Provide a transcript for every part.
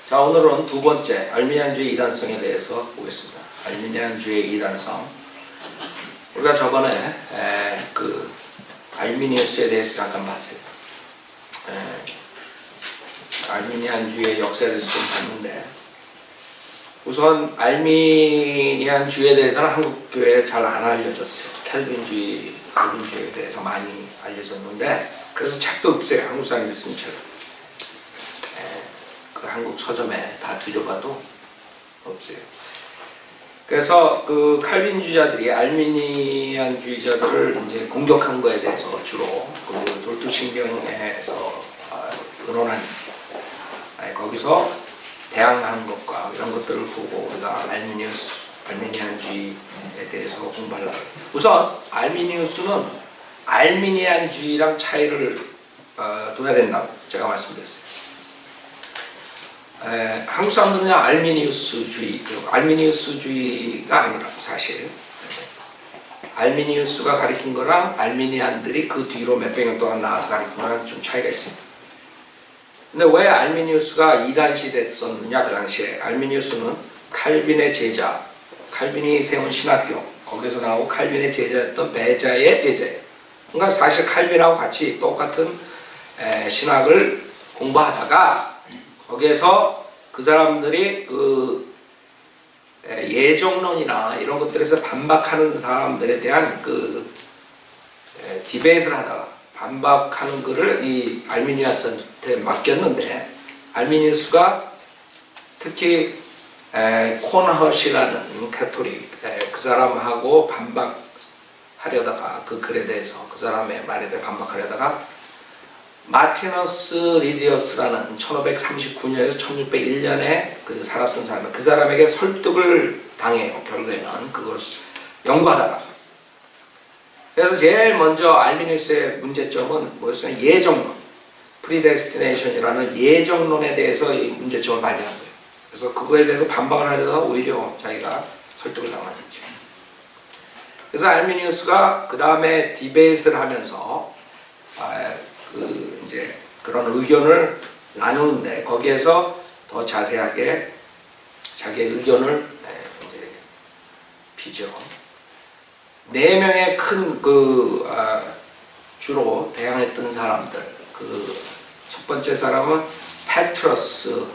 자, 오늘은 두 번째 알미니안주의 이단성에 대해서 보겠습니다. 알미니안주의 이단성. 우리가 저번에 그 알미니우스에 대해서 잠깐 봤어요. 알미니안주의 역사에 대해서 좀 봤는데, 우선 알미니안주에 대해서는 한국 교회에 잘 안 알려졌어요. 칼빈주의에 대해서 많이 알려졌는데, 그래서 책도 없어요. 한국 사람들이 쓴 책. 그 한국 서점에 다 뒤져봐도 없어요. 그래서 그 칼빈주의자들이 알미니안주의자들을 이제 공격한 거에 대해서 주로 그 돌투신경에서 의논한 거기서 대항한 것과 이런 것들을 보고 우리가 알미니안주의에 대해서 공부하려고 해요. 우선 알미니우스는 알미니안주의랑 차이를 둬야 된다고 제가 말씀드렸어요. 한국 사람들은 그냥 알미니우스주의가 아니라 사실 알미니우스가 가리킨 거랑 알미니안들이 그 뒤로 몇백 년 동안 나와서 가리킨 거랑 좀 차이가 있습니다. 근데 왜 알미니우스가 이단시 됐었느냐? 그 당시에 알미니우스는 칼빈의 제자, 칼빈이 세운 신학교 거기서 나오고 칼빈의 제자였던 베자의 제자예요. 그러니까 사실 칼빈하고 같이 똑같은 신학을 공부하다가 거기에서 그 사람들이 그 예정론이나 이런 것들에서 반박하는 사람들에 대한 그 디베이트를 하다가 반박하는 글을 이 알미니우스한테 맡겼는데, 알미니우스가 특히 콘허시라는 캐토릭 그 사람하고 반박하려다가 그 글에 대해서 그 사람의 말에 대해 반박하려다가 마티너스 리디어스라는 1539년에서 1601년에 그 살았던 사람, 그 사람에게 설득을 당해요. 결국에는 그걸 연구하다가. 그래서 제일 먼저 알미니우스의 문제점은 뭐였어요? 예정론, 프리데스티네이션이라는 예정론에 대해서 이 문제점을 발견한 거예요. 그래서 그거에 대해서 반박을 하려다가 오히려 자기가 설득을 당하는 거죠. 그래서 알미니우스가 그 다음에 디베이트를 하면서 이제 그런 의견을 나누는데, 거기에서 더 자세하게 자기의 의견을 이제 비죠. 4명의 큰 주로 대항했던 사람들. 첫 번째 사람은 페트러스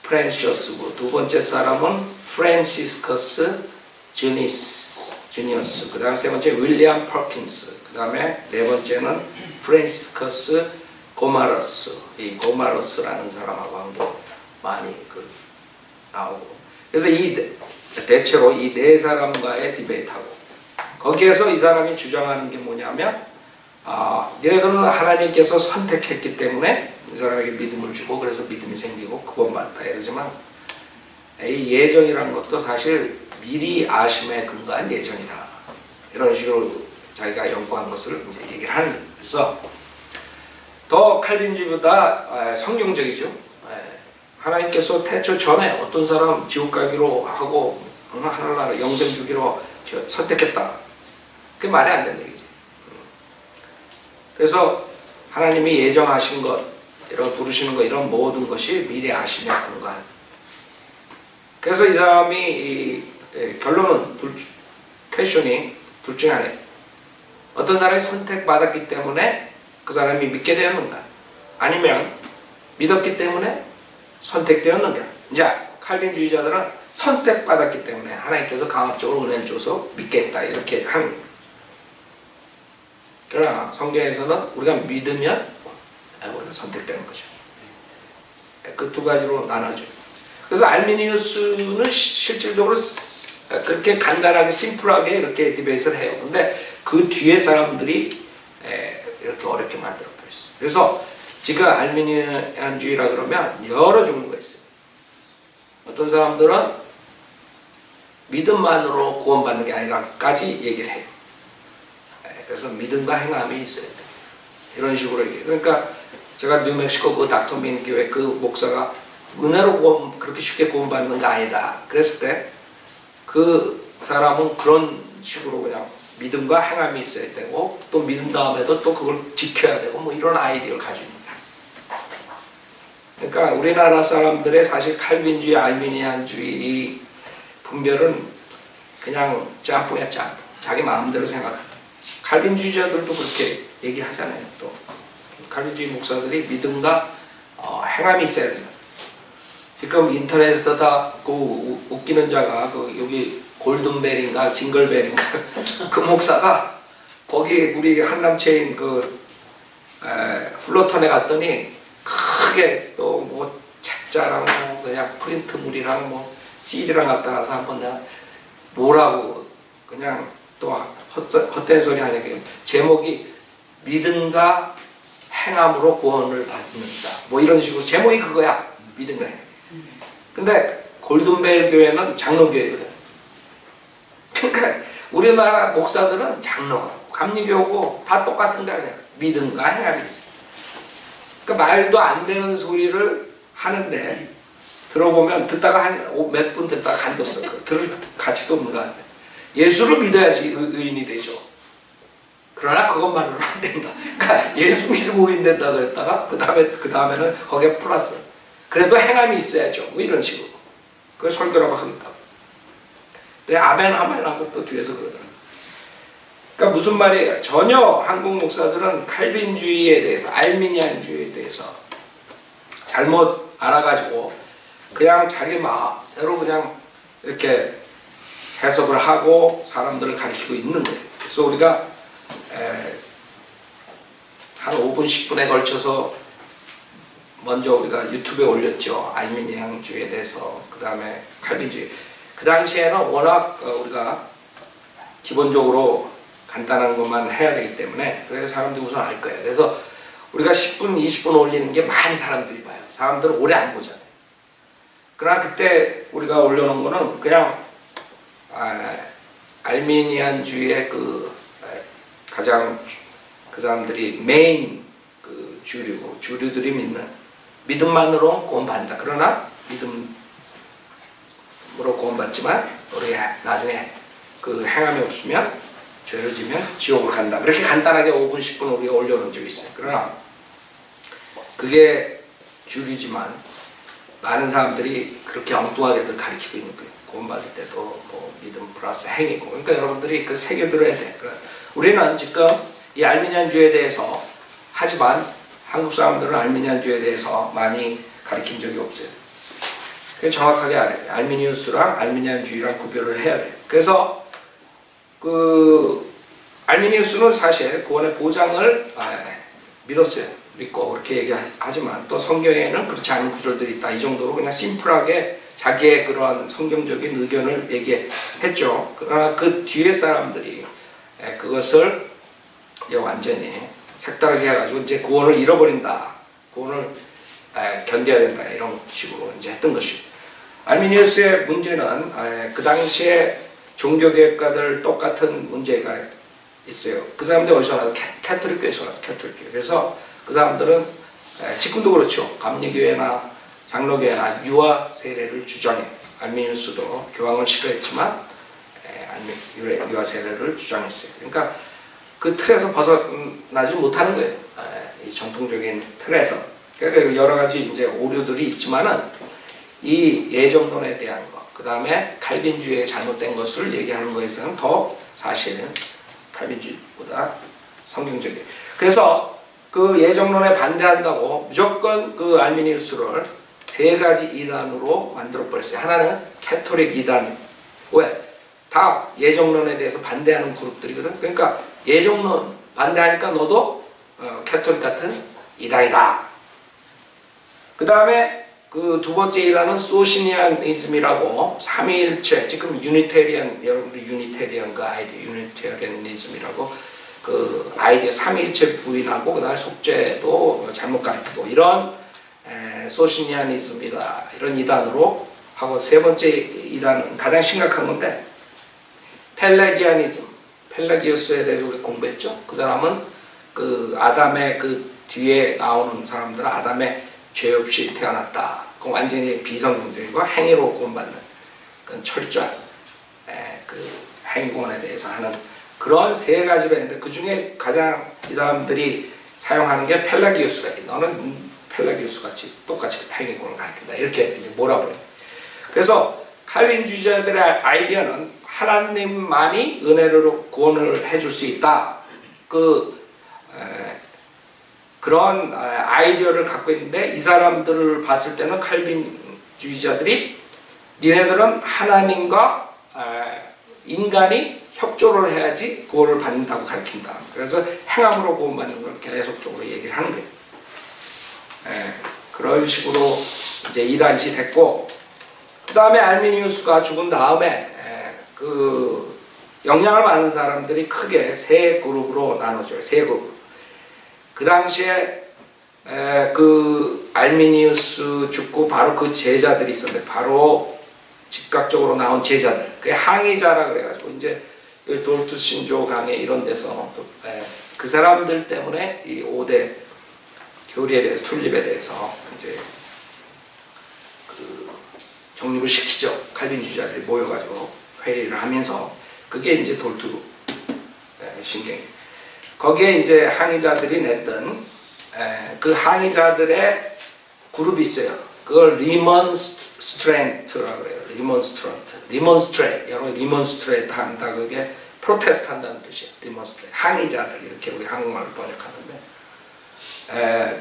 프랜시어스고, 두 번째 사람은 프랜시스커스 주니어스, 그 다음에 세 번째 윌리엄 퍼킨스, 그 다음에 네 번째는 프랜시스커스 고마러스. 이 고마러스라는 사람하고 많이 나오고, 그래서 대체로 이 네 사람과의 디베이트하고, 거기에서 이 사람이 주장하는 게 뭐냐면, 얘네들은 하나님께서 선택했기 때문에 이 사람에게 믿음을 주고 그래서 믿음이 생기고 구원받다 이러지만, 이 예정이라는 것도 사실 미리 아심에 근거한 예정이다, 이런 식으로 자기가 연구한 것을 이제 얘기를 하는 거예요. 그래서 더 칼빈주의보다 성경적이죠. 하나님께서 태초 전에 어떤 사람 지옥 가기로 하고 하늘나라 영생 주기로 선택했다, 그게 말이 안 되는 얘기죠. 그래서 하나님이 예정하신 것, 이런 부르시는 것, 이런 모든 것이 미리 아심에 근거한. 그래서 이 사람이 결론은 퀘션이 둘 중에 하나예요. 어떤 사람이 선택받았기 때문에 그 사람이 믿게 되었는가, 아니면 믿었기 때문에 선택되었는가. 이제 칼빈주의자들은 선택받았기 때문에 하나님께서 강압적으로 은혜를 줘서 믿겠다, 이렇게 하는 거예요. 그러나 성경에서는 우리가 믿으면 우리가 선택되는 거죠. 그 두 가지로 나눠져요. 그래서 알미니우스는 실질적으로 그렇게 간단하게 심플하게 이렇게 디베이트를 해요. 근데 그 뒤에 사람들이 이렇게 어렵게 만들어 버렸어요. 그래서 지금 알미니안주의라 그러면 여러 종류가 있어요. 어떤 사람들은 믿음만으로 구원받는 게 아니라까지 얘기를 해요. 그래서 믿음과 행함이 있어야 돼요. 이런 식으로 얘기해요. 그러니까 제가 뉴멕시코 그 닥터민 교회 그 목사가 은혜로 그렇게 쉽게 구원받는 거 아니다 그랬을 때, 그 사람은 그런 식으로 그냥 믿음과 행함이 있어야 되고, 또 믿은 다음에도 또 그걸 지켜야 되고, 뭐 이런 아이디어를 가지고 있는 거예요. 그러니까 우리나라 사람들의 사실 칼빈주의, 알미니안주의 이 분별은 그냥 짬뽕이야 짬뽕. 자기 마음대로 생각한다. 칼빈주의자들도 그렇게 얘기하잖아요. 또 칼빈주의 목사들이 믿음과 행함이 있어야 된다. 지금 인터넷에다 그 웃기는 자가 그 여기 골든벨인가 징글벨인가 그 목사가 거기 우리 한남체인 그 플로턴에 갔더니 크게 또 뭐 책자랑 뭐 그냥 프린트물이랑 뭐 CD랑 갖다 놔서 한번 내가 뭐라고 그냥 또 헛된 소리 하니까 제목이 믿음과 행함으로 구원을 받는다 뭐 이런 식으로 제목이 그거야. 믿음과 행함. 근데 골든벨 교회는 장로교회거든. 그러니까 우리나라 목사들은 장로고 감리교고 다 똑같은 거 아니야. 믿음과 행함이 있어. 그러니까 말도 안 되는 소리를 하는데 들어보면 듣다가 한 몇 분 듣다가 간뒀어. 들을 가치도 없는 거 같아. 예수를 믿어야지 의인이 되죠. 그러나 그것만으로는 안 된다. 그러니까 예수 믿고 의인 된다 그랬다가 그 다음에는 거기에 플러스. 그래도 행함이 있어야죠. 뭐 이런 식으로. 그걸 설교라고 하겠다. 근데 아멘 하면 하고 또 뒤에서 그러더라고요. 그러니까 무슨 말이에요? 전혀 한국 목사들은 칼빈주의에 대해서, 알미니안주의에 대해서 잘못 알아가지고 그냥 자기 마음대로 그냥 이렇게 해석을 하고 사람들을 가르치고 있는 거예요. 그래서 우리가 한 5분, 10분에 걸쳐서 먼저 우리가 유튜브에 올렸죠. 알미니안주의에 대해서, 그 다음에 칼빈주의. 그 당시에는 워낙 우리가 기본적으로 간단한 것만 해야 되기 때문에 그래서 사람들이 우선 알 거예요. 그래서 우리가 10분, 20분 올리는 게 많이 사람들이 봐요. 사람들은 오래 안 보잖아요. 그러나 그때 우리가 올려놓은 거는 그냥 알미니안주의의 그 가장 그 사람들이 메인 그 주류들이 믿는 믿음만으로 구원받는다. 그러나 믿음으로 구원받지만 우리 나중에 그 행함이 없으면 죄를 지면 지옥으로 간다. 그렇게 간단하게 5분, 10분 우리가 올려놓은 적이 있어요. 그러나 그게 주류지만 많은 사람들이 그렇게 엉뚱하게들 가르치고 있는 거예요. 구원받을 때도 뭐 믿음 플러스 행이고. 그러니까 여러분들이 그 새겨들어야 돼. 우리는 지금 이 알미니안주의에 대해서 하지만 한국 사람들은 알미니안주의에 대해서 많이 가르친 적이 없어요. 정확하게 알아요. 알미니우스랑 알미니안주의랑 구별을 해야 돼요. 그래서 그 알미니우스는 사실 구원의 보장을 믿었어요. 믿고 그렇게 얘기하지만 또 성경에는 그렇지 않은 구절들이 있다. 이 정도로 그냥 심플하게 자기의 그런 성경적인 의견을 얘기했죠. 그러나 그 뒤에 사람들이 그것을 완전히 색다르게 해가지고 이제 구원을 잃어버린다. 구원을 견뎌야 된다. 이런 식으로 이제 했던 것이고. 알미니우스의 문제는 그 당시에 종교개혁가들 똑같은 문제가 있어요. 그 사람들이 어디서 나도 캐톨릭 교회에서 나도 캐톨릭 교회. 그래서 그 사람들은 지금도 그렇죠. 감리교회나 장로교회나 유아 세례를 주장해. 알미니우스도 교황을 싫어했지만 유아 세례를 주장했어요. 그러니까 그 틀에서 벗어나지 못하는 거예요. 이 정통적인 틀에서. 그러니까 여러 가지 이제 오류들이 있지만은 이 예정론에 대한 것, 그 다음에 칼빈주의의 잘못된 것을 얘기하는 것에서는 더 사실은 칼빈주의보다 성경적이에요. 그래서 그 예정론에 반대한다고 무조건 그 알미니우스를 세 가지 이단으로 만들어 버렸어요. 하나는 캐톨릭 이단. 왜? 다 예정론에 대해서 반대하는 그룹들이거든. 그러니까 예정론 반대하니까 너도 캐톨릭 같은 이단이다. 그 다음에 그 두 번째 이단은 소시니아니즘이라고 삼위일체, 지금 유니테리언, 여러분들 유니테리언 그 아이디어 유니테리언니즘이라고 그 아이디어 삼위일체 부인하고 그 다음에 속죄도 잘못 가르치고 이런 소시니아니즘이다. 이런 이단으로 하고 세 번째 이단은 가장 심각한 건데 펠레기아니즘, 펠레기우스에 대해서 우리 공부했죠. 그 사람은 그 아담의 그 뒤에 나오는 사람들은 아담의 죄 없이 태어났다. 그 완전히 비성경적이고 행위로 구원받는 그런 철저한 그 행위구원에 대해서 하는 그런 세 가지로 했는데 그 중에 가장 이 사람들이 사용하는 게 펠라기우스가 너는 펠라기우스 같이 똑같이 행위권을 가르친다. 이렇게 이제 몰아버려요. 그래서 칼빈주의자들의 아이디어는 하나님만이 은혜로 구원을 해줄 수 있다. 그런 아이디어를 갖고 있는데 이 사람들을 봤을 때는 칼빈주의자들이 니네들은 하나님과 인간이 협조를 해야지 구원을 받는다고 가르친다. 그래서 행함으로 구원받는 걸 계속적으로 얘기를 하는 거예요. 그런 식으로 이제 이단시 됐고, 그 다음에 알미니우스가 죽은 다음에 그 영향을 받는 사람들이 크게 세 그룹으로 나눠져요. 세 그룹. 그 당시에 그 알미니우스 죽고 바로 그 제자들이 있었는데, 바로 즉각적으로 나온 제자들, 그게 항의자라 그래가지고 이제 돌투 신조 강의 이런 데서 그 사람들 때문에 이 5대 교리에 대해서, 툴립에 대해서 이제 그 정립을 시키죠. 칼빈주의자들이 모여가지고 회의를 하면서, 그게 이제 돌투 신경이. 거기에 이제 항의자들이 냈던 그 항의자들의 그룹이 있어요. 그걸 리먼스트레이트라고 그래요. 리먼스트레이트. 여러분 리먼스트레이트 한다, 그게 프로테스트 한다는 뜻이에요. 리먼스트레이트. 항의자들, 이렇게 우리 한국말로 번역하는데,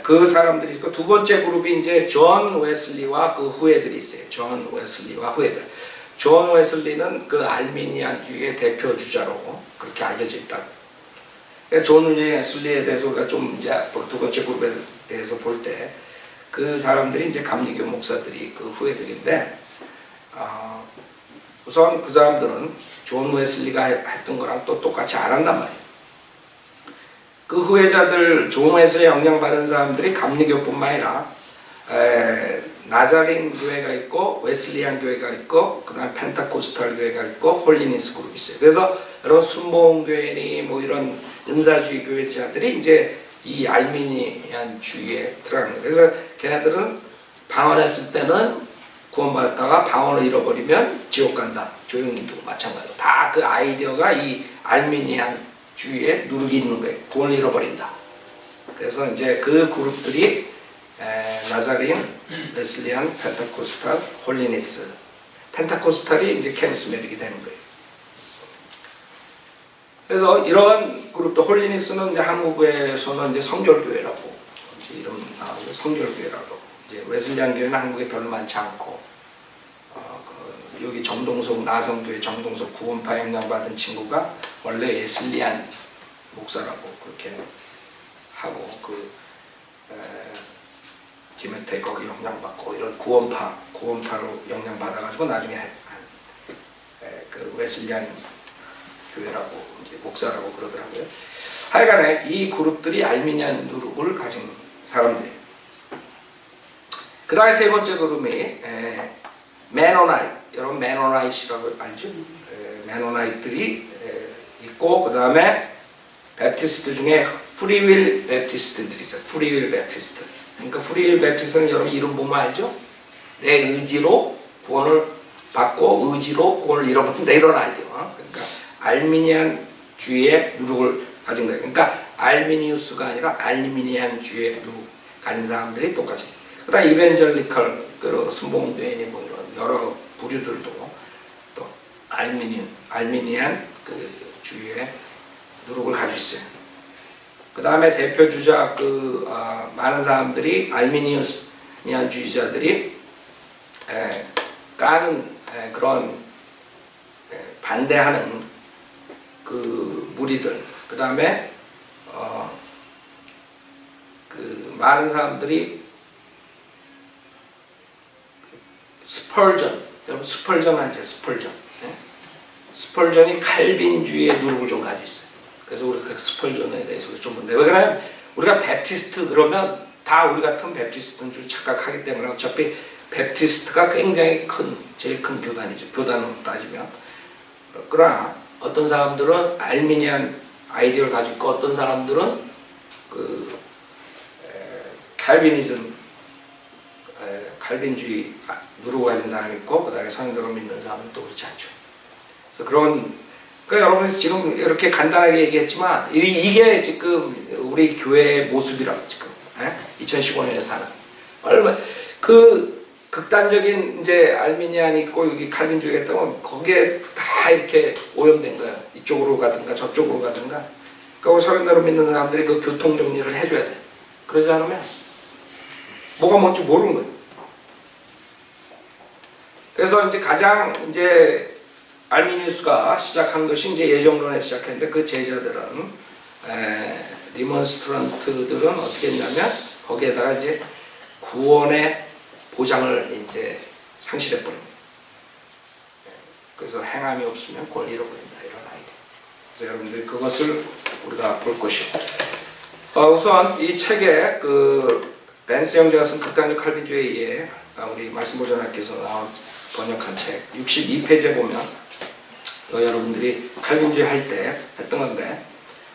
그 사람들이 있고, 두 번째 그룹이 이제 존 웨슬리와 그 후예들이 있어요. 존 웨슬리와 후예들. 존 웨슬리는 그 알미니안주의의 대표 주자로 그렇게 알려져 있다. 존 웨슬리에 대해서 우리가 좀 이제 두 번째 그룹에 대해서 볼 때, 그 사람들이 이제 감리교 목사들이 그 후예들인데, 우선 그 사람들은 존 웨슬리가 했던 거랑 또 똑같이 안 한단 말이에요. 그 후예자들, 존 웨슬리 영향받은 사람들이 감리교뿐만 아니라 나자린 교회가 있고, 웨슬리안 교회가 있고, 그 다음에 펜타코스탈 교회가 있고, 홀리니스 그룹이 있어요. 그래서 여러 순복음교회니 뭐 이런 은사주의 교회자들이 이제 이 알미니안주의에 들어가는 거예요. 그래서 걔네들은 방언했을 때는 구원받았다가 방언을 잃어버리면 지옥 간다. 조용히 두고 마찬가지로. 다 그 아이디어가 이 알미니안주의에 누룩이 있는 거예요. 구원을 잃어버린다. 그래서 이제 그 그룹들이 나자린, 웨슬리안, 펜타코스탈, 홀리니스. 펜타코스탈이 이제 캐리스메틱이 되는 거예요. 그래서 이런 그룹도, 홀리니스는 이제 한국에서는 이제 성결교회라고 이제 이름 나오고, 성결교회라고. 이제 웨슬리안 교회는 한국에 별로 많지 않고, 여기 정동석 나성교회 정동석 구원파 영향받은 친구가 원래 웨슬리안 목사라고 그렇게 하고, 김혜태 거기 영향받고, 이런 구원파로 영향받아가지고 나중에 그 웨슬리안 교회라고 이제 목사라고 그러더라고요. 하여간에 이 그룹들이 알미니안 누룩을 가진 사람들이에요. 그 다음에 세 번째 그룹이 메노나이트. 여러분 메노나이트라고 알죠? 메노나이트들이 있고, 그 다음에 베프티스트 중에 프리윌 베프티스트들이 있어요. 프리윌 베프티스트. 그러니까 프리윌 베프티스트는 여러분 이름 보면 알죠? 내 의지로 구원을 받고 의지로 구원을 잃어버린다, 이런 아이디어. 그러니까 알미니안주의의 누룩을 가진 거예요. 그러니까 알미니우스가 아니라 알미니안주의의 누룩 가진 사람들이 똑같이. 그 다음에 이벤젤리컬, 순복음교회니 뭐 이런 여러 부류들도 또 알미니안 그 주의의 누룩을 가지고 있어요. 그 다음에 대표 주자 많은 사람들이 알미니안주의자들이 까는 그런 반대하는 그 무리들. 그 다음에 그 많은 사람들이 스펄전, 여러분 스펄전 알죠? 스펄전. 스펄전이 칼빈주의의 누룩을 좀 가지고 있어요. 그래서 우리가 그 스펄전에 대해서 좀 본데, 왜 그러냐면 우리가 베프티스트 그러면 다 우리 같은 베프티스트인 줄 착각하기 때문에, 어차피 베프티스트가 굉장히 제일 큰 교단이죠. 교단으로 따지면. 그러나 어떤 사람들은 알미니안 아이디어를 가지고 있고, 어떤 사람들은 칼빈주의 누룩을 가진 사람이 있고, 그 다음에 성경을 믿는 사람은 또 그렇지 않죠. 그래서 그러니까 여러분이 지금 이렇게 간단하게 얘기했지만, 이게 지금 우리 교회의 모습이라고, 지금 2015년에 사는 얼마 그 극단적인 이제 알미니안이 있고 여기 칼빈주의가 있다면 거기에 다 이렇게 오염된 거야. 이쪽으로 가든가 저쪽으로 가든가. 그리고 서른대로 믿는 사람들이 그 교통 정리를 해줘야 돼. 그러지 않으면 뭐가 뭔지 모르는 거야. 그래서 이제 가장 이제 알미니우스가 시작한 것이 이제 예정론에 시작했는데 그 제자들은 리먼스트런트들은 어떻게 했냐면 거기에다가 이제 구원의 보장을 이제 상실해 버린 거예요. 그래서 행함이 없으면 권리로 버린다 이런 아이디어. 그래서 여러분들 그것을 우리가 볼 것이고 우선 이 책에 그 벤스 형제가 쓴 극단적 칼빈주의에 우리 말씀보존학께서 나온 번역한 책 62페이지에 보면 여러분들이 칼빈주의 할 때 했던 건데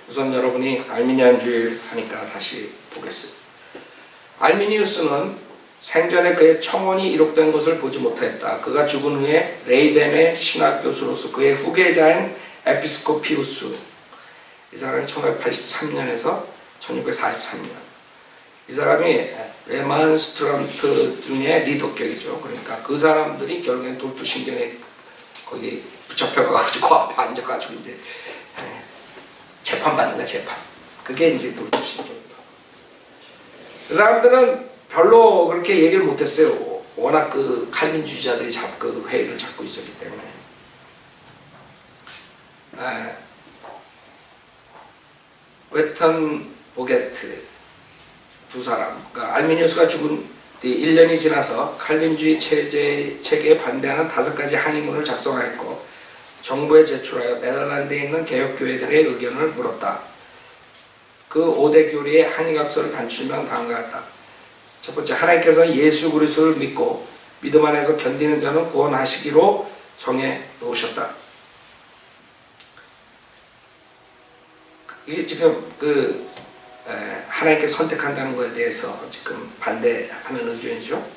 우선 여러분이 알미니안주의 하니까 다시 보겠습니다. 알미니우스는 생전에 그의 청혼이 이룩된 것을 보지 못하였다. 그가 죽은 후에 레이덴의 신학교수로서 그의 후계자인 에피스코피우스 이 사람이 1983년에서 1643년 이 사람이 레만스트런트 중에 리더격이죠. 그러니까 그 사람들이 결국엔 돌투신경에 거기 붙잡혀가지고 그 앞에 앉아가지고 이제 재판받는 거야. 재판. 그게 이제 돌투신경이다. 그 사람들은 별로 그렇게 얘기를 못했어요. 워낙 그 칼빈주의자들이 그 회의를 잡고 있었기 때문에. 웨턴 보게트 두 사람, 그러니까 알미니우스가 죽은 뒤 1년이 지나서 칼빈주의 체계에 반대하는 5가지 항의문을 작성하였고 정부에 제출하여 네덜란드에 있는 개혁교회들의 의견을 물었다. 그 5대 교리의 항의각서를 간추리면 다음과 같다. 첫 번째, 하나님께서 예수 그리스도를 믿고 믿음 안에서 견디는 자는 구원하시기로 정해 놓으셨다. 이게 지금 하나님께 선택한다는 것에 대해서 지금 반대하는 의견이죠.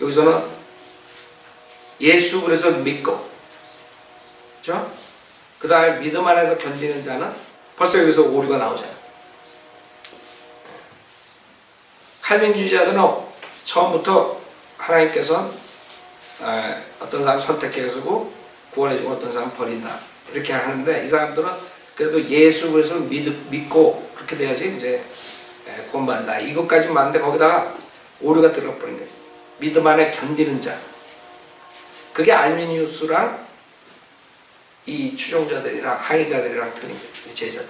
여기서는 예수 그리스도를 믿고, 그렇죠? 그 다음에 믿음 안에서 견디는 자는 벌써 여기서 오류가 나오잖아요. 칼빈주의자들은 처음부터 하나님께서 어떤 사람 선택해가지고 구원해주고 어떤 사람 버린다 이렇게 하는데 이 사람들은 그래도 예수 그리스도를 믿고 그렇게 돼야지 이제 구원받는다 이것까지 맞는데 거기다가 오류가 들어버린 거예요. 믿음 안에 견디는 자 그게 알미니우스랑 이 추종자들이랑 항의자들이랑 틀린 거예요. 이 제자들.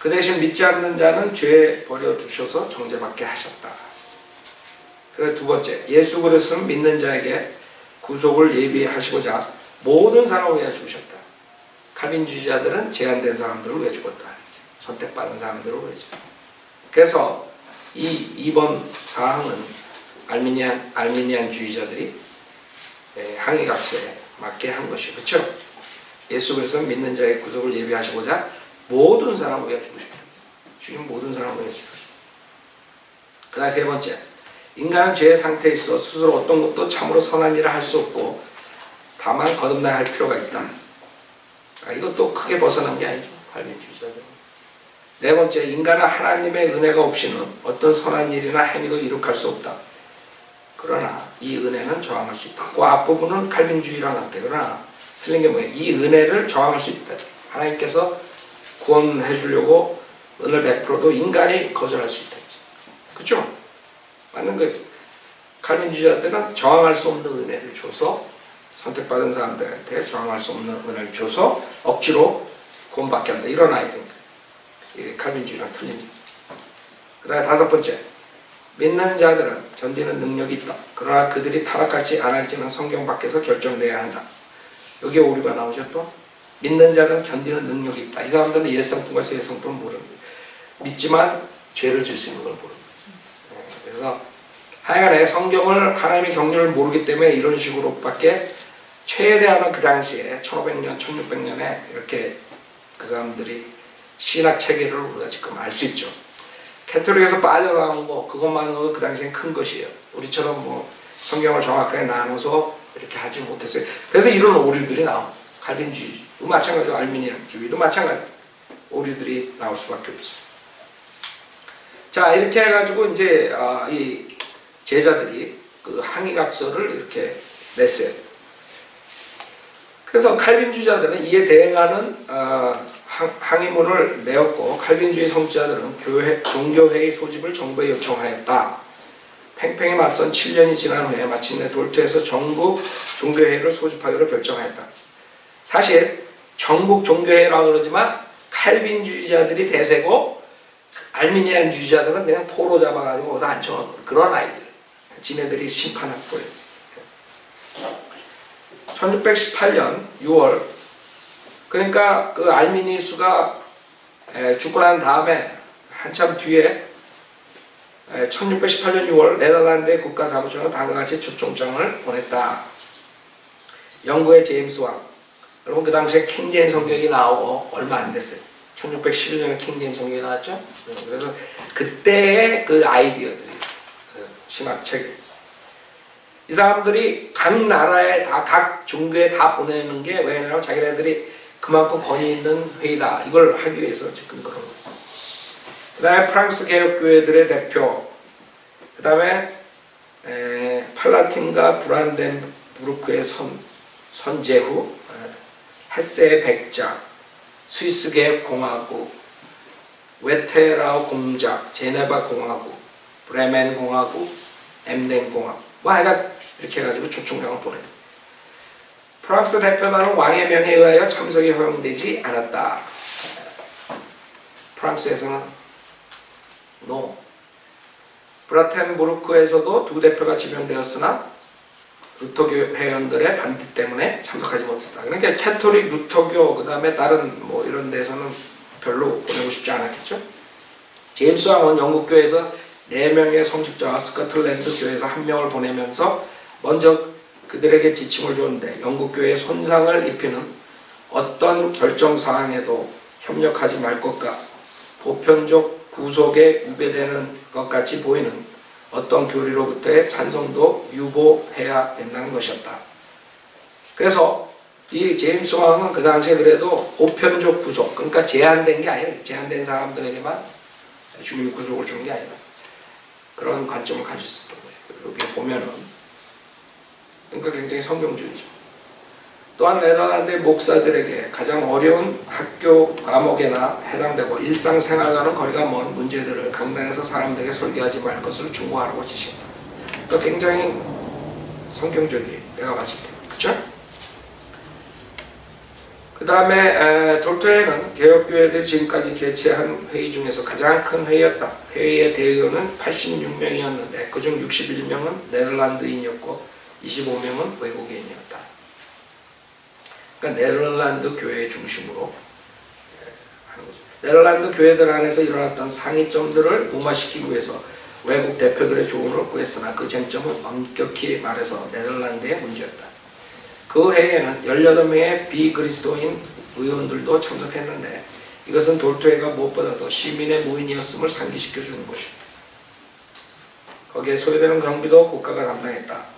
그 대신 믿지 않는 자는 죄에 버려두셔서 정죄받게 하셨다. 그리고 두 번째, 예수 그리스도는 믿는 자에게 구속을 예비하시고자 모든 사람을 위해 죽으셨다. 칼빈주의자들은 제한된 사람들을 위해 죽었다. 선택받은 사람들을 위해 죽었다. 그래서 이 2번 사항은 알미니안주의자들이 항의각서에 맞게 한 것이 그렇죠. 예수 그리스도는 믿는 자의 구속을 예비하시고자 모든 사람을 위해 죽으셨다. 주님 모든 사람을 위해 죽으셨다. 그 다음 세 번째, 인간은 죄의 상태에 있어 스스로 어떤 것도 참으로 선한 일을 할 수 없고 다만 거듭나야 할 필요가 있다. 이것도 크게 벗어난 게 아니죠. 칼빈주의자들. 네 번째, 인간은 하나님의 은혜가 없이는 어떤 선한 일이나 행위도 이룩할 수 없다. 그러나 이 은혜는 저항할 수 있다. 그 앞부분은 칼빈주의랑 같아. 그러나 틀린 게 뭐예요? 이 은혜를 저항할 수 있다. 하나님께서 구원해 주려고 은혜를 베풀어도 인간이 거절할 수 있다. 그렇죠? 맞는 거예요. 칼빈주의자들은 저항할 수 없는 은혜를 줘서 선택받은 사람들한테 저항할 수 없는 은혜를 줘서 억지로 구원받게 한다. 이런 아이디어입니다. 이게 칼빈주의랑 틀린 점. 그 다음에 다섯 번째, 믿는 자들은 견디는 능력이 있다. 그러나 그들이 타락할지 안 할지는 성경 밖에서 결정돼야 한다. 여기에 오류가 나오죠 또. 믿는 자들은 견디는 능력이 있다. 이 사람들은 일성품과 세성품을 모릅니다. 믿지만 죄를 질 수 있는 걸 모릅니다. 그래서 하여간에 성경을 하나님의 경륜을 모르기 때문에 이런 식으로밖에 최대한은 그 당시에 1500년, 1600년에 이렇게 그 사람들이 신학 체계를 우리가 지금 알 수 있죠. 캐톨릭에서 빠져나온 거 그것만으로도 그 당시엔 큰 것이에요. 우리처럼 뭐 성경을 정확하게 나눠서 이렇게 하지 못했어요. 그래서 이런 오류들이 나와. 칼빈주의도 마찬가지고 알미니안주의도 마찬가지. 오류들이 나올 수밖에 없어요. 자, 이렇게 해가지고 이제 이 제자들이 그 항의각서를 이렇게 냈어요. 그래서 칼빈주의자들은 이에 대응하는 항의문을 내었고, 칼빈주의 성지자들은 종교회의 소집을 정부에 요청하였다. 팽팽히 맞선 7년이 지난 후에 마침내 돌트에서 전국 종교회의를 소집하기로 결정하였다. 사실 전국 종교회의라고 그러지만 칼빈주의자들이 대세고 알미니안주의자들은 그냥 포로 잡아가지고 거기다 앉혀놓은 그런 아이들. 지네들이 심판학부예요. 1618년 6월, 그러니까 그 알미니우스가 죽고 난 다음에 한참 뒤에 1618년 6월 네덜란드의 국가사무총은 다음과 같이 초청장을 보냈다. 영국의 제임스 왕, 여러분 그 당시에 킹제임스 성경이 나오고 얼마 안 됐어요. 1611년에 킹제임스 성경이 나왔죠. 그래서 그때의 그 아이디어들이 신학책, 이 사람들이 각 나라에 다, 각 종교에 다 보내는 게 왜냐면 자기네들이 그만큼 권위 있는 회의다, 이걸 하기 위해서 지금 그런 거예요. 그 다음에 프랑스 개혁교회들의 대표, 그 다음에 팔라틴과 브란덴부르크의 선제후, 헤세의 백작, 스위스 개혁공화국, 웨테라우 공작, 제네바 공화국, 브레멘 공화국, 엠덴 공화국, 하여간 이렇게 해가지고 초청장을 보내요. 프랑스 대표단은 왕의 명에 의하여 참석이 허용되지 않았다. 프랑스에서는 NO. 브라텐부르크에서도 두 대표가 지명되었으나 루터교 회원들의 반대 때문에 참석하지 못했다. 그러니까 캐토릭, 루터교, 그 다음에 다른 뭐 이런 데서는 별로 보내고 싶지 않았겠죠. 제임스 왕은 영국 교회에서 4명의 성직자와 스코틀랜드 교회에서 1명을 보내면서 먼저 그들에게 지침을 주었는데, 영국 교회에 손상을 입히는 어떤 결정사항에도 협력하지 말 것과 보편적 구속에 위배되는 것 같이 보이는 어떤 교리로부터의 찬성도 유보해야 된다는 것이었다. 그래서 이 제임스 왕은 그 당시에 그래도 보편적 구속, 그러니까 제한된 게 아니라 제한된 사람들에게만 주님 구속을 주는 게 아니라 그런 관점을 가지고 있었던 거예요. 여기 보면은, 그러니까 굉장히 성경주의죠. 또한 네덜란드의 목사들에게 가장 어려운 학교 과목에나 해당되고 일상생활과는 거리가 먼 문제들을 강단에서 사람들에게 설교하지 말 것을 중고하라고 지시했다. 그러니까 굉장히 성경적이에요. 내가 봤을 때. 그쵸? 그 다음에 돌토에는 개혁교회들이 지금까지 개최한 회의 중에서 가장 큰 회의였다. 회의의 대의원은 86명이었는데 그중 61명은 네덜란드인이었고 25명은 외국인이었다. 그러니까 네덜란드 교회 중심으로 하는 거죠. 네덜란드 교회들 안에서 일어났던 상이점들을 무마시키기 위해서 외국 대표들의 조언을 구했으나 그 쟁점은 엄격히 말해서 네덜란드의 문제였다. 그 해에는 18명의 비그리스도인 의원들도 참석했는데 이것은 돌토회가 무엇보다도 시민의 모임이었음을 상기시켜 주는 것입니다. 거기에 소요되는 경비도 국가가 담당했다.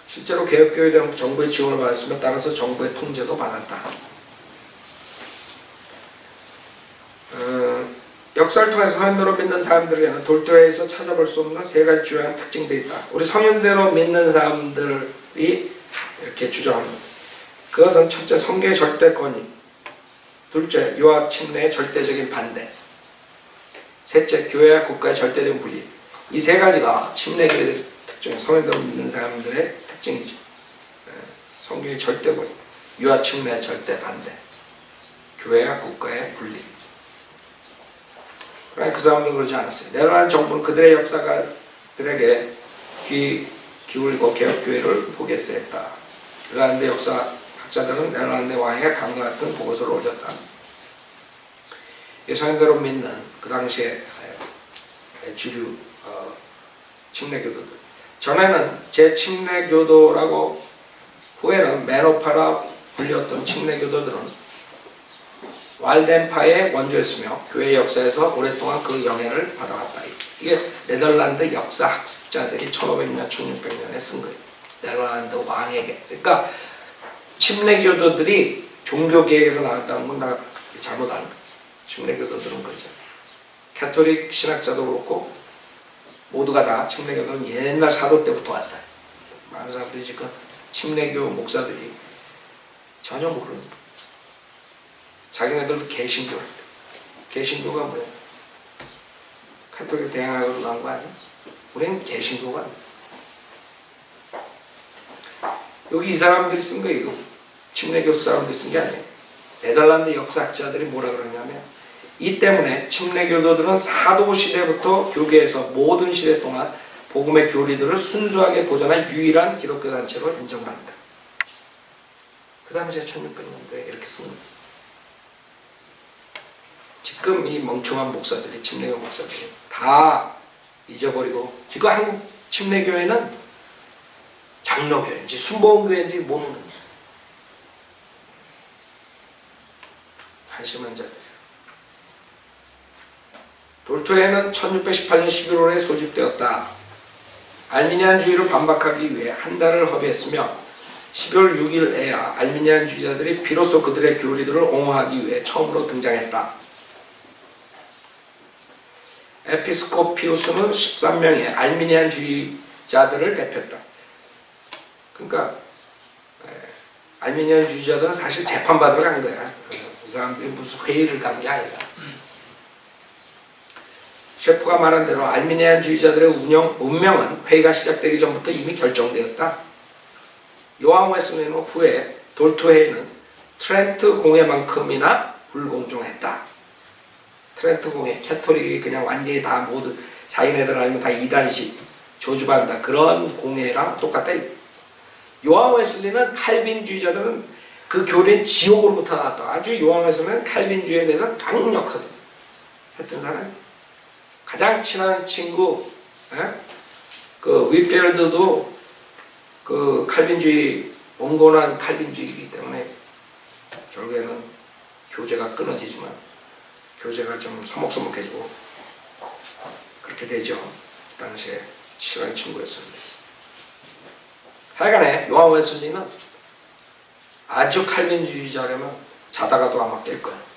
실제로 개혁교회들은 정부의 지원을 받았으며 따라서 정부의 통제도 받았다. 역사를 통해서 성현대로 믿는 사람들에게는 돌토회에서 찾아볼 수 없는 3가지 주요한 특징들이 있다. 우리 성현대로 믿는 사람들이 이렇게 주장합니다. 그것은 첫째, 성경의 절대 권위, 둘째, 유아 침례의 절대적인 반대, 셋째, 교회와 국가의 절대적인 분리. 이 3가지가 침례교회의 특징, 성현대로 믿는 사람들의 특징이죠. 성경의 절대 권위, 유아 침례의 절대 반대, 교회와 국가의 분리. 그러나 그 사람들은 그러지 않았어요. 네덜란드 정부는 그들의 역사가들에게 귀 기울이고 개혁교회를 포기했어야 했다. 네덜란드 역사학자들은 네덜란드 왕에게 다음과 같은 보고서를 올렸다. 성현대로 믿는 그 당시에 주류 침례교도들, 전에는 제침례교도라고, 후에는 메노파라 불렸던 침례교도들은 왈덴파의 원조였으며 교회 역사에서 오랫동안 그 영향을 받아왔다. 이게 네덜란드 역사학자들이 1500년, 1600년에 쓴 거예요. 네덜란드 왕에게. 그러니까 침례교도들이 종교개혁에서 나왔다는 건 다 잘못 아는 거예요. 침례교도들은 그러죠. 가톨릭 신학자도 그렇고 모두가 다 침례교도는 옛날 사도 때부터 왔다. 많은 사람들이 지금 침례교 목사들이 전혀 모르는 자기네들도 개신교. 개신교가 뭐야? 가톨릭 대항하고 나온 거 아니야? 우리는 개신교가 아니야. 여기 이 사람들이 쓴 거 이거 침례교 사람들이 쓴 게 아니에요. 네덜란드 역사학자들이 뭐라 그러냐면 이 때문에 침례교도들은 사도 시대부터 교계에서 모든 시대 동안 복음의 교리들을 순수하게 보존한 유일한 기독교 단체로 인정받는다. 그 당시에 1600년도에 이렇게 씁니다. 지금 이 멍청한 목사들이 침례교 목사들이 다 잊어버리고 지금 한국 침례교회는 장로교회인지 순복음교회인지 모르는 한심한 자들. 돌토회는 1618년 11월에 소집되었다. 알미니안주의를 반박하기 위해 한 달을 허비했으며 12월 6일에야 알미니안주의자들이 비로소 그들의 교리들을 옹호하기 위해 처음으로 등장했다. 에피스코피우스는 13명의 알미니안주의자들을 대표했다. 그러니까 알미니안주의자들은 사실 재판받으러 간 거야. 이 사람들이 무슨 회의를 간 게 아니라. 셰프가 말한 대로 알미니안주의자들의 운명은 회의가 시작되기 전부터 이미 결정되었다. 요한 웨슬리는 후에 돌투회의는 트렌트 공회만큼이나 불공정했다. 트렌트 공회, 캐톨릭이 그냥 완전히 다 모두 자기네들 아니면 다 이단식 조주받는다. 그런 공회랑 똑같다. 요한 웨슬리는 칼빈주의자들은 그 교리는 지옥으로부터 나왔다. 아주 요한 웨슬리는 칼빈주의에 대해서 강력하게 했던 사람. 가장 친한 친구, 그 위필드도 그 칼빈주의, 온건한 칼빈주의이기 때문에 결국에는 교제가 끊어지지만 교제가 좀 서먹서먹해지고 그렇게 되죠. 당시에 친한 친구였습니다. 하여간에 요한 웨슬리는 아주 칼빈주의자라면 자다가도 아마 깰 거야.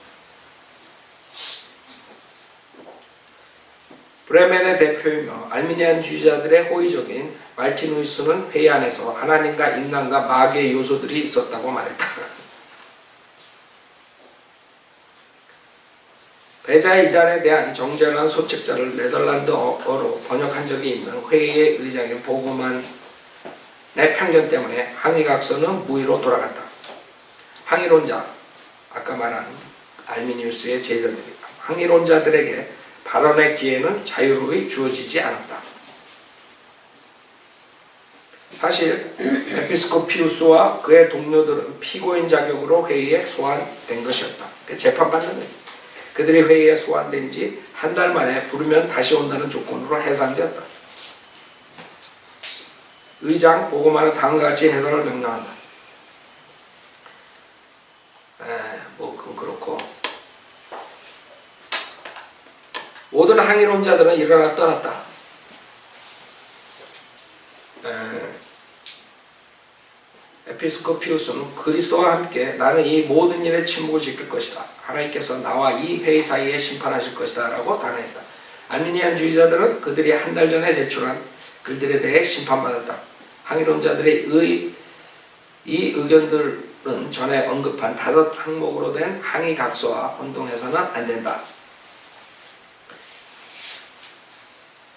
브레멘의 대표이며 알미니안주의자들의 호의적인 말티누스는 회의 안에서 하나님과 인간과 마귀의 요소들이 있었다고 말했다. 배자의 이단에 대한 정제한 소책자를 네덜란드어로 번역한 적이 있는 회의의 의장인 보그만의 편견 때문에 항의각서는 무의로 돌아갔다. 항의론자, 아까 말한 알미니우스의 제자들이 항의론자들에게 발언의 기회는 자유로이 주어지지 않았다. 사실 에피스코피우스와 그의 동료들은 피고인 자격으로 회의에 소환된 것이었다. 재판받는 거예요. 그들이 회의에 소환된 지 한 달 만에 부르면 다시 온다는 조건으로 해산되었다. 의장 보고만은 다음과 같이 해설을 명령한다. 그건 그렇고 모든 항의론자들은 일어나 떠났다. 에피스코피우스는 그리스도와 함께 나는 이 모든 일에 침묵을 지킬 것이다. 하나님께서 나와 이 회의 사이에 심판하실 것이다 라고 단언했다. 알미니안주의자들은 그들이 한 달 전에 제출한 글들에 대해 심판받았다. 항의론자들의 이 의견들은 전에 언급한 5 항목으로 된 항의 각서와 혼동해서는 안 된다.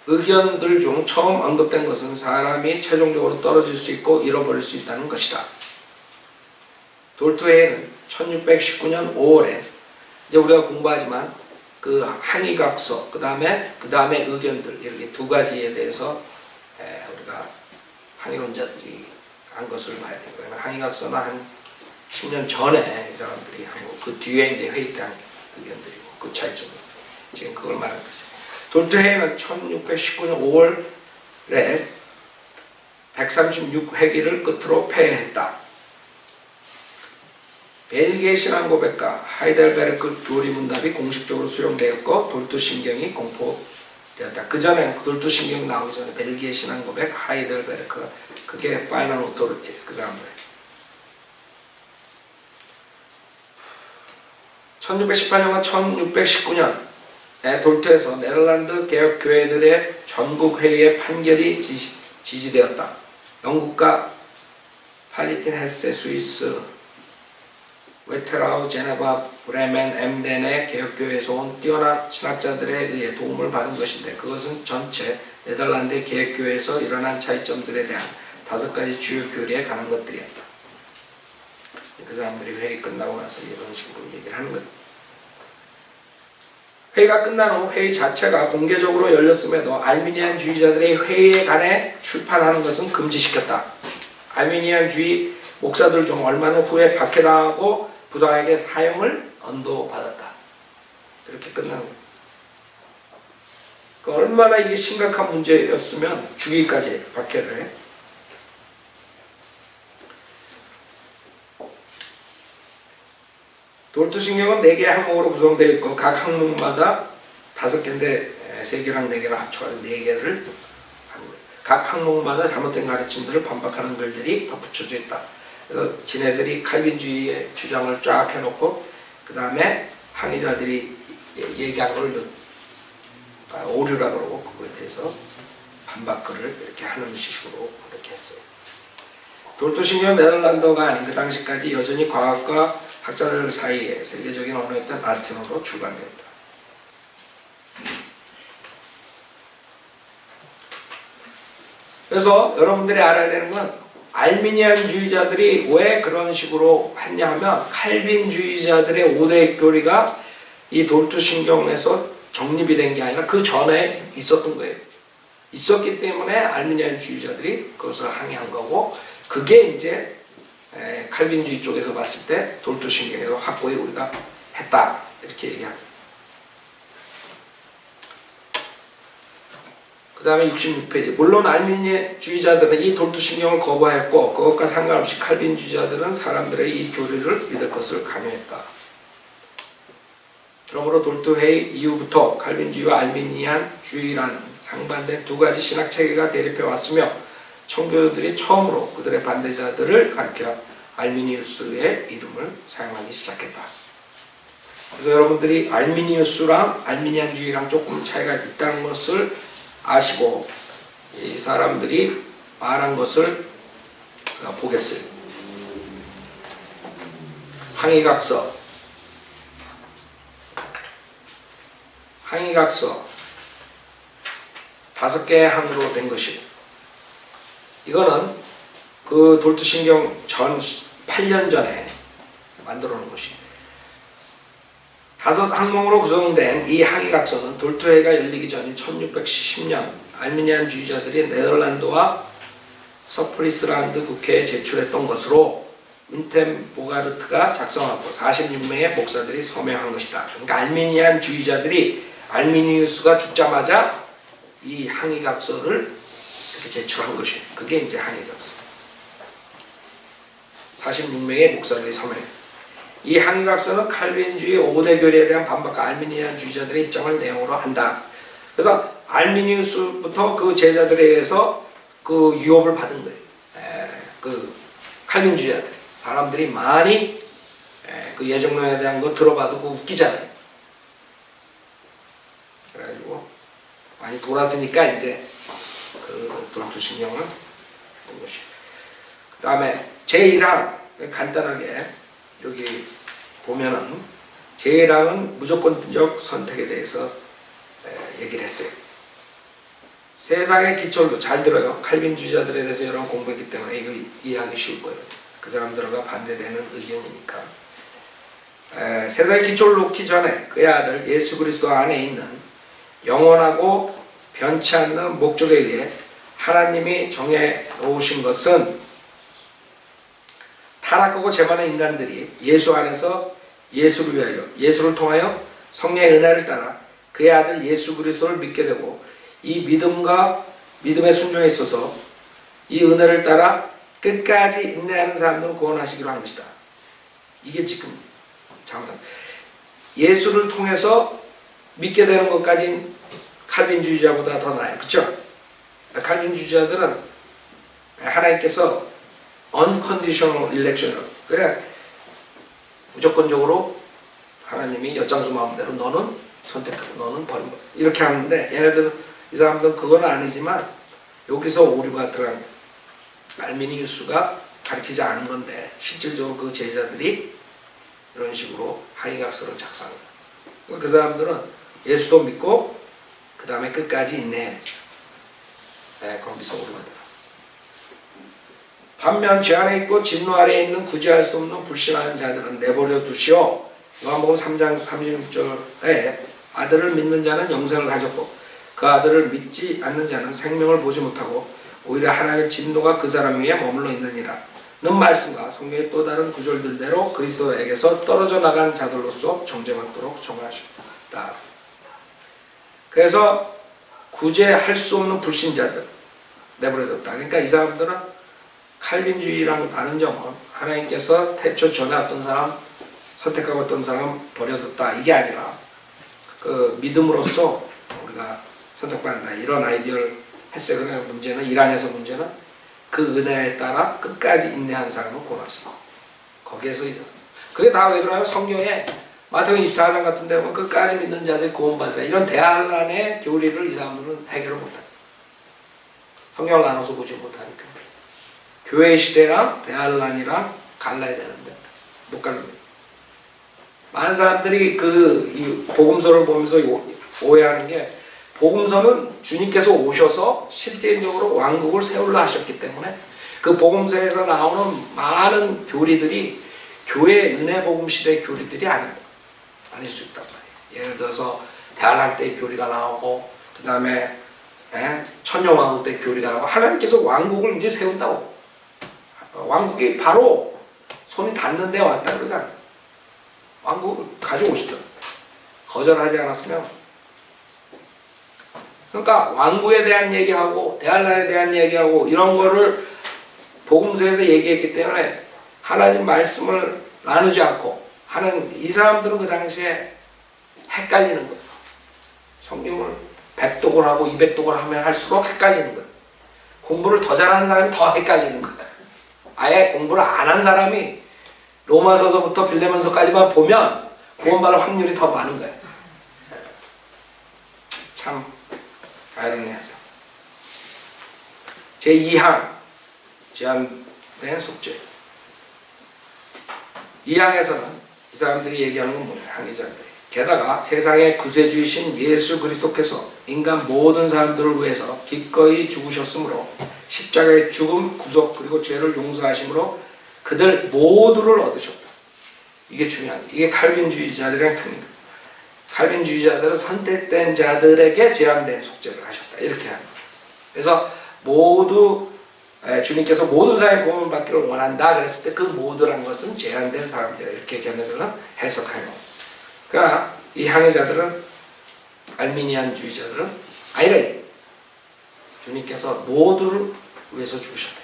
의견들 중 처음 언급된 것은 사람이 최종적으로 떨어질 수 있고 잃어버릴 수 있다는 것이다. 돌투회의는 1619년 5월에 이제 우리가 공부하지만 그 항의각서 그 다음에 의견들 이렇게 2가지에 대해서 우리가 항의론자들이 한 것을 봐야 돼요. 그러면 항의각서는 한 10년 전에 이 사람들이 하고 그 뒤에 이제 회의 때 한 의견들이고 그 차이점은 지금 그걸 말하는 거죠. 돌투회의는 1619년 5월에 136회기를 끝으로 폐회했다. 벨기에 신앙고백과 하이델베르크 교리문답이 공식적으로 수용되었고 돌투신경이 공포되었다. 그 전에 돌투신경이 나오기 전에 벨기에 신앙고백, 하이델베르크 그게 파이널 오토리티 그 사람들. 1618년과 1619년에 돌토에서 네덜란드 개혁교회들의 전국회의의 판결이 지지되었다. 영국과 팔리틴, 헤세, 스위스, 웨테라우, 제네바, 브레멘, 엠덴의 개혁교회에서 온 뛰어난 신학자들에 의해 도움을 받은 것인데 그것은 전체 네덜란드의 개혁교회에서 일어난 차이점들에 대한 5가지 주요 교리에 관한 것들이었다. 그 사람들이 회의 끝나고 나서 이런 식으로 얘기를 하는 거예요. 회의가 끝난 후 회의 자체가 공개적으로 열렸음에도 알미니안주의자들의 회의에 관해 출판하는 것은 금지시켰다. 알미니안주의 목사들 중 얼마 후에 박해당하고 부당하게 사형을 언도받았다. 이렇게 끝나는 거예요. 그러니까 얼마나 이게 심각한 문제였으면 죽이기까지 박해를 해. 돌투신경은 4개의 항목으로 구성되어 있고 각 항목마다 5개인데 3개랑 4개를 합쳐서 4개를 하는 거예요. 각 항목마다 잘못된 가르침들을 반박하는 글들이 덧붙여져 있다. 그래서 지네들이 칼빈주의의 주장을 쫙 해놓고 그 다음에 항의자들이 얘기한 걸 오류라 그러고 그거에 대해서 반박글을 이렇게 하는 식으로 이렇게 했어요. 돌투신경 네덜란드어가 아닌 그 당시까지 여전히 과학과 학자들 사이에 세계적인 언어였던 라틴어로 출간되었다. 그래서 여러분들이 알아야 되는 건 알미니안주의자들이 왜 그런 식으로 했냐 하면 칼빈주의자들의 5대 교리가 이 돌투신경에서 정립이 된 게 아니라 그 전에 있었던 거예요. 있었기 때문에 알미니안주의자들이 그것을 항의한 거고 그게 이제 칼빈주의 쪽에서 봤을 때 돌투신경에서 확고히 우리가 했다 이렇게 얘기합니다. 그 다음에 66페이지 물론 알미니주의자들은 이 돌투신경을 거부하였고 그것과 상관없이 칼빈주의자들은 사람들의 이 교리를 믿을 것을 강요했다. 그러므로 돌투회의 이후부터 칼빈주의와 알미니안주의라는 상반된 2가지 신학체계가 대립해 왔으며 청교도들이 처음으로 그들의 반대자들을 가리켜 알미니우스의 이름을 사용하기 시작했다. 그래서 여러분들이 알미니우스랑 알미니안주의랑 조금 차이가 있다는 것을 아시고 이 사람들이 말한 것을 보겠어요. 항의각서 5개의 항으로 된 것이고 이거는 그 돌투신경 전 8년 전에 만들어 놓은 것이 5항목으로 구성된 이 항의각서는 돌투회의가 열리기 전인 1610년 알미니안주의자들이 네덜란드와 서프리스란드 국회에 제출했던 것으로 윈템 보가르트가 작성하고 46명의 목사들이 서명한 것이다. 그러니까 알미니안주의자들이 알미니우스가 죽자마자 이 항의각서를 이렇게 제출한 것이에요. 그게 이제 항의각서. 46명의 목사들이 서명. 이 항의각서는 칼빈주의 5대 교리에 대한 반박과 알미니안주의자들의 입장을 내용으로 한다. 그래서 알미니우스부터 그 제자들에 의해서 그 유업을 받은 거예요. 그 칼빈주의자들. 사람들이 많이 그 예정론에 대한 거 들어봐도 그 웃기잖아요. 그래가지고 많이 돌았으니까 이제 그 돌투신경을 본 것이에요. 그 다음에 제1항 간단하게 여기 보면은 제1항은 무조건적 선택에 대해서 얘기를 했어요. 세상의 기초로 잘 들어요. 칼빈주의자들에 대해서 여러 번 공부했기 때문에 이거 이해하기 쉬울 거예요. 그 사람들과 반대되는 의견이니까. 세상의 기초를 놓기 전에 그의 아들 예수 그리스도 안에 있는 영원하고 변치 않는 목적에 의해 하나님이 정해 놓으신 것은 타락하고 재반의 인간들이 예수 안에서 예수를 위하여 예수를 통하여 성령의 은혜를 따라 그의 아들 예수 그리스도를 믿게 되고 이 믿음과 믿음의 순종에 있어서 이 은혜를 따라 끝까지 인내하는 사람들은 구원하시기로 한 것이다. 이게 지금 잘못한 예수를 통해서 믿게 되는 것까지 칼빈주의자보다 더 나아요. 그렇죠? 칼빈주의자들은 하나님께서 unconditional election으로 그래 무조건적으로 하나님이 엿장수 마음대로 너는 선택하고 너는 버린 거야. 이렇게 하는데 얘네들은 이 사람들은 그건 아니지만 여기서 오류가 들어간 거야. 알미니우스가 가르치지 않은 건데 실질적으로 그 제자들이 이런 식으로 항의각서를 작성한 거야. 그 사람들은 예수도 믿고 그 다음에 끝까지 인내해. 거기서 오류가 들어. 반면 죄 안에 있고 진노 아래에 있는 구제할 수 없는 불신하는 자들은 내버려 두시오. 요한복음 3장 36절에 아들을 믿는 자는 영생을 가졌고 그 아들을 믿지 않는 자는 생명을 보지 못하고 오히려 하나님의 진노가 그 사람 위에 머물러 있느니라 는 말씀과 성경의 또 다른 구절들대로 그리스도에게서 떨어져 나간 자들로서 정죄받도록 정하셨다. 그래서 구제할 수 없는 불신자들 내버려뒀다. 그러니까 이 사람들은 칼빈주의랑 다른 점은 하나님께서 태초 전에 어떤 사람 선택하고 어떤 사람 버려뒀다 이게 아니라 그 믿음으로써 우리가 선택받는다 이런 아이디어를 했어요. 그러나 문제는 이란에서 문제는 그 은혜에 따라 끝까지 인내한 사람은 구원하시다. 거기에서 이제 그게 다 왜 그러냐면 성경에 마태복음 24장 같은 데 보면 끝까지 믿는 자들이 구원받으라 이런 대환란의 교리를 이 사람들은 해결을 못한다. 성경을 나눠서 보지 못하니까 교회 시대랑 대환란이랑 갈라야 되는데 못 갈릅니다. 많은 사람들이 이 복음서를 보면서 오해하는 게 복음서는 주님께서 오셔서 실질적으로 왕국을 세우려 하셨기 때문에 그 복음서에서 나오는 많은 교리들이 교회 은혜 복음 시대 교리들이 아니다. 아닐 수 있단 말이에요. 예를 들어서 대환란 때 교리가 나오고 그 다음에 천년왕국 때 교리가 나오고 하나님께서 왕국을 이제 세운다고. 왕국이 바로 손이 닿는 데 왔다 그러잖아요. 왕국을 가져오시죠. 거절하지 않았으면. 그러니까 왕국에 대한 얘기하고 대환란에 대한 얘기하고 이런 거를 복음서에서 얘기했기 때문에 하나님 말씀을 나누지 않고 하는 이 사람들은 그 당시에 헷갈리는 거예요. 성경을 100독을 하고 200독을 하면 할수록 헷갈리는 거예요. 공부를 더 잘하는 사람이 더 헷갈리는 거예요. 아예 공부를 안 한 사람이 로마서서부터 빌레몬서까지만 보면 구원받을 확률이 더 많은 거예요. 참 아이러니하죠. 제2항 제한된 속죄. 이 항에서는 이 사람들이 얘기하는 건 뭐냐? 항의자들. 게다가 세상의 구세주이신 예수 그리스도께서 인간 모든 사람들을 위해서 기꺼이 죽으셨으므로 십자가의 죽음, 구속 그리고 죄를 용서하심으로 그들 모두를 얻으셨다. 이게 중요한. 이게 칼빈주의자들이랑 틀립니다. 칼빈주의자들은 선택된 자들에게 제한된 속죄를 하셨다. 이렇게 합니다. 그래서 모두 주님께서 모든 사람이 구원을 받기를 원한다 그랬을 때 그 모두란 것은 제한된 사람들 이렇게 걔네들은 해석하는 겁니다. 그러니까 이 항해자들은 알미니안주의자들은 아니라 주님께서 모두를 위해서 죽으셨다.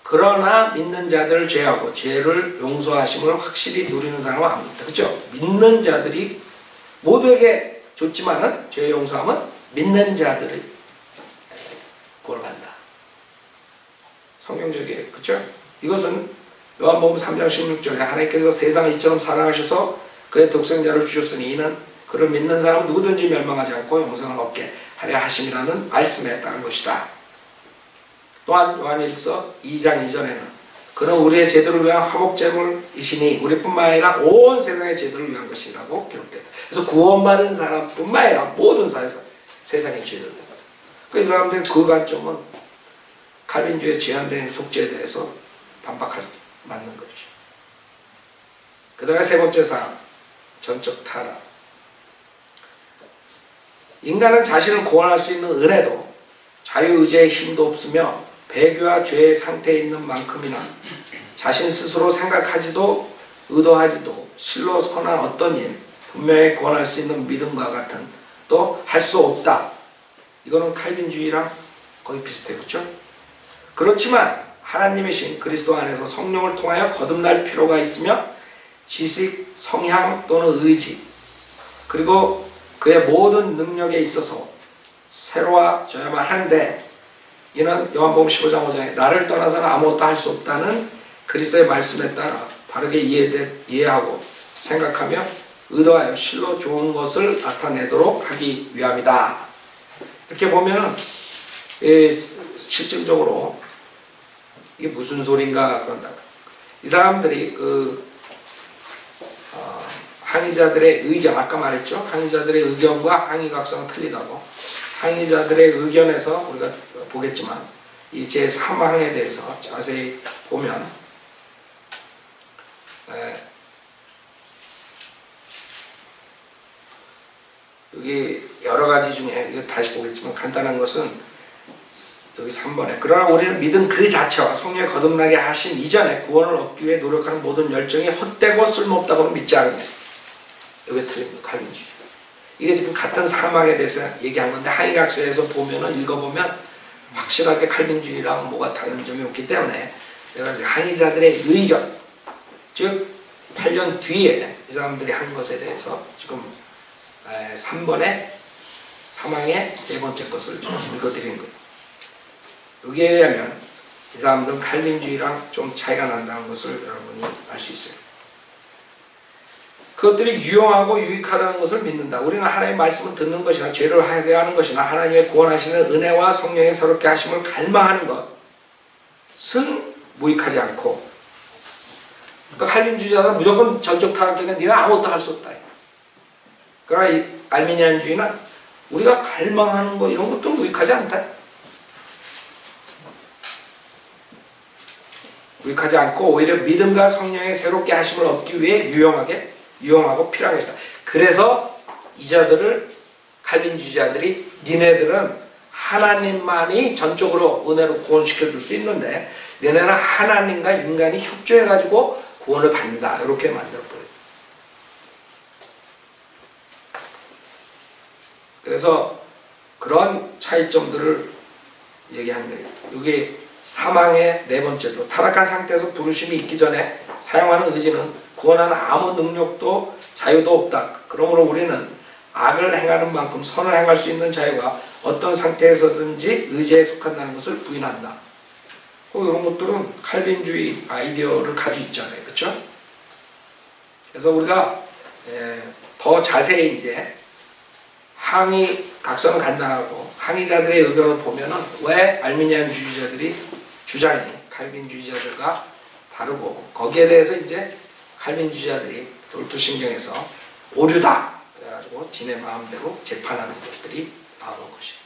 그러나 믿는 자들을 제하고 죄를 용서하심을 확실히 누리는 사람은 아닙니다. 그렇죠? 믿는 자들이 모두에게 좋지만은 죄 용서함은 믿는 자들이 구원받는다. 성경적이에요. 그렇죠? 이것은 요한복음 3장 16절에 하나님께서 세상을 이처럼 사랑하셔서 그의 독생자를 주셨으니 이는 그를 믿는 사람 누구든지 멸망하지 않고 영생을 얻게 하려 하심이라는 말씀에 따른 것이다. 또한 요한일서 2장 이전에는 그는 우리의 죄들을 위한 화목제물이시니 우리뿐만 아니라 온 세상의 죄들을 위한 것이라고 기록됐다. 그래서 구원받은 사람뿐만 아니라 모든 세상의 죄들. 그 사람들의 그 관점은 칼빈주의 제한된 속죄에 대해서 반박할 맞는 것이죠. 그 다음에 세 번째 사항, 전적 타락. 인간은 자신을 구원할 수 있는 은혜도 자유의지의 힘도 없으며 배교와 죄의 상태에 있는 만큼이나 자신 스스로 생각하지도 의도하지도 실로 선한 어떤 일, 분명히 구원할 수 있는 믿음과 같은 또 할 수 없다. 이거는 칼빈주의랑 거의 비슷해요. 그렇죠? 그렇지만 하나님이신 그리스도 안에서 성령을 통하여 거듭날 필요가 있으며 지식, 성향 또는 의지 그리고 그의 모든 능력에 있어서 새로워져야만 하는데 이는 요한복음 15장 5장에 나를 떠나서는 아무것도 할 수 없다는 그리스도의 말씀에 따라 바르게 이해하고 생각하며 의도하여 실로 좋은 것을 나타내도록 하기 위함이다. 이렇게 보면은 실질적으로 이게 무슨 소린가 그런다. 이 사람들이 항의자들의 의견, 아까 말했죠. 항의자들의 의견과 항의각성은 틀리다고. 항의자들의 의견에서 우리가 보겠지만 이 제3항에 대해서 자세히 보면 여기 여러 가지 중에 이거 다시 보겠지만 간단한 것은 여기 3번에 그러나 우리는 믿음 그 자체와 성령에 거듭나게 하신 이전에 구원을 얻기 위해 노력하는 모든 열정이 헛되고 쓸모없다고는 믿지 않으며 여기 틀립니다. 칼빈주의. 이게 지금 같은 사망에 대해서 얘기한 건데 항의각서에서 보면은 읽어보면 확실하게 칼빈주의랑 뭐가 다른 점이 없기 때문에 내가 이제 항의자들의 의견 즉 8년 뒤에 이 사람들이 한 것에 대해서 지금 3번의 사망의 세 번째 것을 좀 읽어드린 거예요. 여기에 의하면 이 사람들은 칼빈주의랑 좀 차이가 난다는 것을 여러분이 알 수 있어요. 그것들이 유용하고 유익하다는 것을 믿는다. 우리는 하나님의 말씀을 듣는 것이나 죄를 하게 하는 것이나 하나님의 구원하시는 은혜와 성령의 새롭게 하심을 갈망하는 것은 무익하지 않고 그러니까 칼빈주의자는 무조건 전적 타락되면 니는 아무것도 할 수 없다. 그러나 이 알미니안주의는 우리가 갈망하는 것 이런 것도 무익하지 않다. 무익하지 않고 오히려 믿음과 성령의 새롭게 하심을 얻기 위해 유용하고 필요한 것이다. 그래서 이자들을 칼빈주의자들이 니네들은 하나님만이 전적으로 은혜로 구원시켜 줄 수 있는데 너네는 하나님과 인간이 협조해가지고 구원을 받는다. 이렇게 만들어버려요. 그래서 그런 차이점들을 얘기하는 거예요. 이게 사망의 네 번째로 타락한 상태에서 부르심이 있기 전에 사용하는 의지는 구원하는 아무 능력도 자유도 없다. 그러므로 우리는 악을 행하는 만큼 선을 행할 수 있는 자유가 어떤 상태에서든지 의지에 속한다는 것을 부인한다. 이런 것들은 칼빈주의 아이디어를 가지고 있잖아요. 그렇죠? 그래서 우리가 더 자세히 이제 항의 각성은 간단하고 항의자들의 의견을 보면은 왜 알미니안 주의자들이 주장이 칼빈주의자들과 다르고 거기에 대해서 이제 칼빈주의자들이 돌투신경에서 오류다 그래가지고 지네 마음대로 재판하는 것들이 나오는 것이죠.